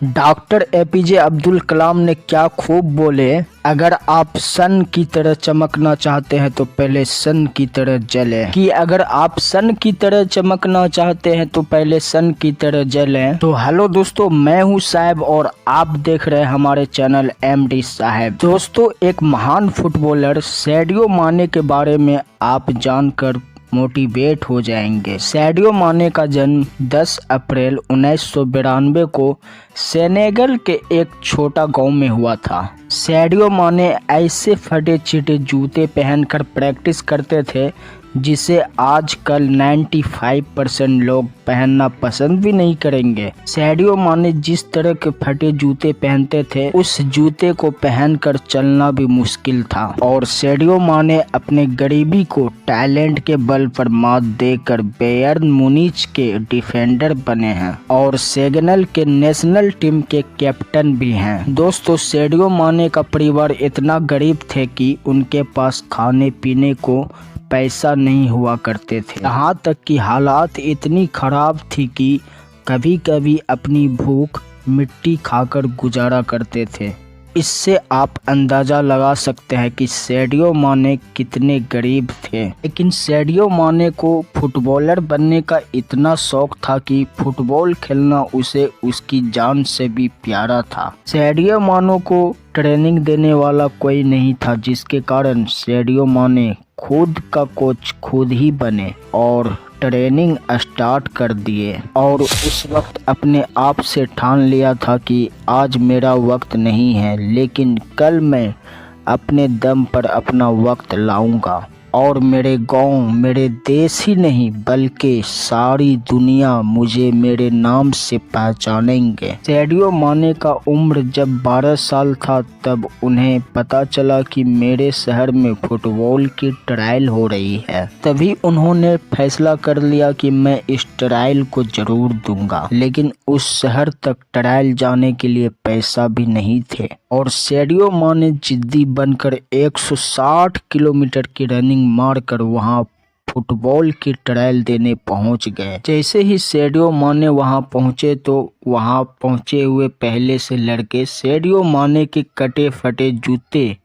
Doctor APJ Abdul Kalam ने क्या खूब बोले, अगर आप सन की तरह चमकना चाहते हैं तो पहले सन की तरह जले। कि अगर आप सन की तरह चमकना चाहते हैं तो पहले सन की तरह जलें। तो हेलो दोस्तों, मैं हूं साहब और आप देख रहे हैं हमारे चैनल एमडी साहब। दोस्तों, एक महान फुटबॉलर सैडियो माने के बारे में आप जानकर मोटिवेट हो जाएंगे। सैडियो माने का जन्म 10 अप्रैल 1992 को सेनेगल के एक छोटा गांव में हुआ था। सैडियो माने ऐसे फटे चिटे जूते पहनकर प्रैक्टिस करते थे जिसे आजकल 95% लोग पहनना पसंद भी नहीं करेंगे। सैडियो माने जिस तरह के फटे जूते पहनते थे उस जूते को पहनकर चलना भी मुश्किल था। और सैडियो माने अपने गरीबी को टैलेंट के बल पर मात देकर बायर्न म्यूनिख के डिफेंडर बने हैं और सेनेगल के नेशनल टीम के कैप्टन भी हैं। दोस्तों, सैडियो माने का परिवार इतना गरीब थे कि उनके पास खाने पीने को पैसा नहीं हुआ करते थे। यहाँ तक कि हालात इतनी खराब थी कि कभी कभी अपनी भूख मिट्टी खाकर गुजारा करते थे। इससे आप अंदाजा लगा सकते हैं कि सैडियो माने कितने गरीब थे। लेकिन सैडियो माने को फुटबॉलर बनने का इतना शौक था कि फुटबॉल खेलना उसे उसकी जान से भी प्यारा था। सैडियो मानो को ट्रेनिंग देने वाला कोई नहीं था, जिसके कारण सैडियो माने खुद का कोच खुद ही बने और ट्रेनिंग स्टार्ट कर दिए। और उस वक्त अपने आप से ठान लिया था कि आज मेरा वक्त नहीं है, लेकिन कल मैं अपने दम पर अपना वक्त लाऊंगा और मेरे गांव, मेरे देश ही नहीं बल्कि सारी दुनिया मुझे मेरे नाम से पहचानेंगे। सैडियो माने का उम्र जब 12 साल था तब उन्हें पता चला कि मेरे शहर में फुटबॉल की ट्रायल हो रही है। तभी उन्होंने फैसला कर लिया कि मैं इस ट्रायल को जरूर दूंगा। लेकिन उस शहर तक ट्रायल जाने के लिए पैसा भी नहीं थे और सैडियो माने जिद्दी बनकर 160 किलोमीटर की रनिंग मारकर वहां फुटबॉल की ट्रायल देने पहुंच गए। जैसे ही सैडियो माने वहां पहुंचे तो वहां पहुंचे हुए पहले से लड़के सैडियो माने के कटे फटे जूते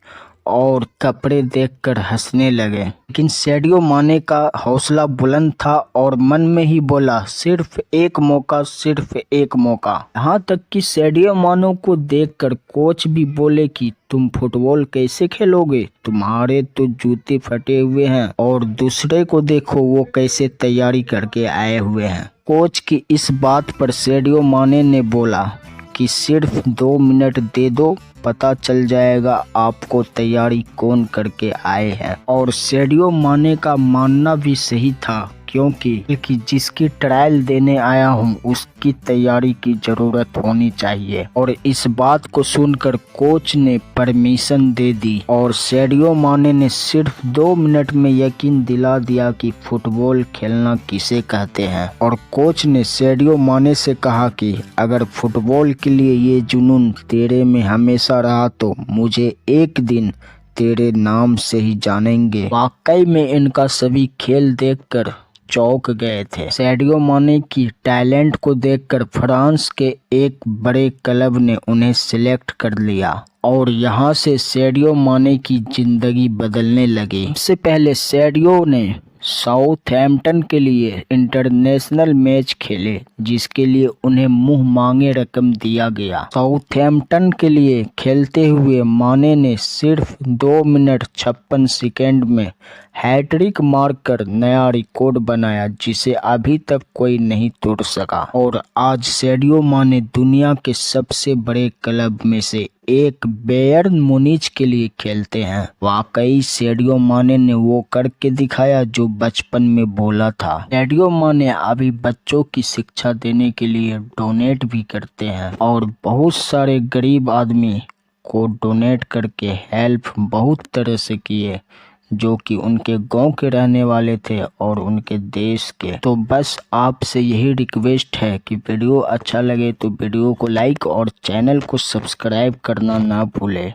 और कपड़े देखकर हंसने लगे। लेकिन सैडियो माने का हौसला बुलंद था और मन में ही बोला, सिर्फ एक मौका, सिर्फ एक मौका। यहाँ तक कि सैडियो मानो को देखकर कोच भी बोले कि तुम फुटबॉल कैसे खेलोगे, तुम्हारे तो जूते फटे हुए हैं और दूसरे को देखो वो कैसे तैयारी करके आए हुए हैं। कोच की इस बात पर सैडियो माने ने बोला कि सिर्फ 2 मिनट दे दो, पता चल जाएगा आपको तैयारी कौन करके आए हैं। और सैडियो माने का मानना भी सही था, क्योंकि जिसकी ट्रायल देने आया हूँ उसकी तैयारी की जरूरत होनी चाहिए। और इस बात को सुनकर कोच ने परमिशन दे दी और सैडियो माने ने सिर्फ 2 मिनट में यकीन दिला दिया कि फुटबॉल खेलना किसे कहते हैं। और कोच ने सैडियो माने से कहा कि अगर फुटबॉल के लिए ये जुनून तेरे में हमेशा रहा तो मुझे एक दिन तेरे नाम से ही जानेंगे। वाकई में इनका सभी खेल देखकर चौंक गए थे। सैडियो माने की टैलेंट को देखकर फ्रांस के एक बड़े क्लब ने उन्हें सिलेक्ट कर लिया और यहाँ से सैडियो माने की जिंदगी बदलने लगी। इससे पहले सैडियो ने साउथहैम्पटन के लिए इंटरनेशनल मैच खेले, जिसके लिए उन्हें मुंह मांगे रकम दिया गया। साउथहैम्पटन के लिए खेलते हुए माने ने सिर्फ 2 मिनट 56 सेकंड में हैट्रिक मारकर नया रिकॉर्ड बनाया, जिसे अभी तक कोई नहीं तोड़ सका। और आज सैडियो माने दुनिया के सबसे बड़े क्लब में से एक बायर्न म्यूनिख के लिए खेलते हैं। वाकई सैडियो माने ने वो करके दिखाया जो बचपन में बोला था। सैडियो माने अभी बच्चों की शिक्षा देने के लिए डोनेट भी करते हैं और बहुत सारे गरीब आदमी को डोनेट करके हेल्प बहुत तरह से किए, जो कि उनके गांव के रहने वाले थे और उनके देश के। तो बस आपसे यही रिक्वेस्ट है कि वीडियो अच्छा लगे तो वीडियो को लाइक और चैनल को सब्सक्राइब करना ना भूले।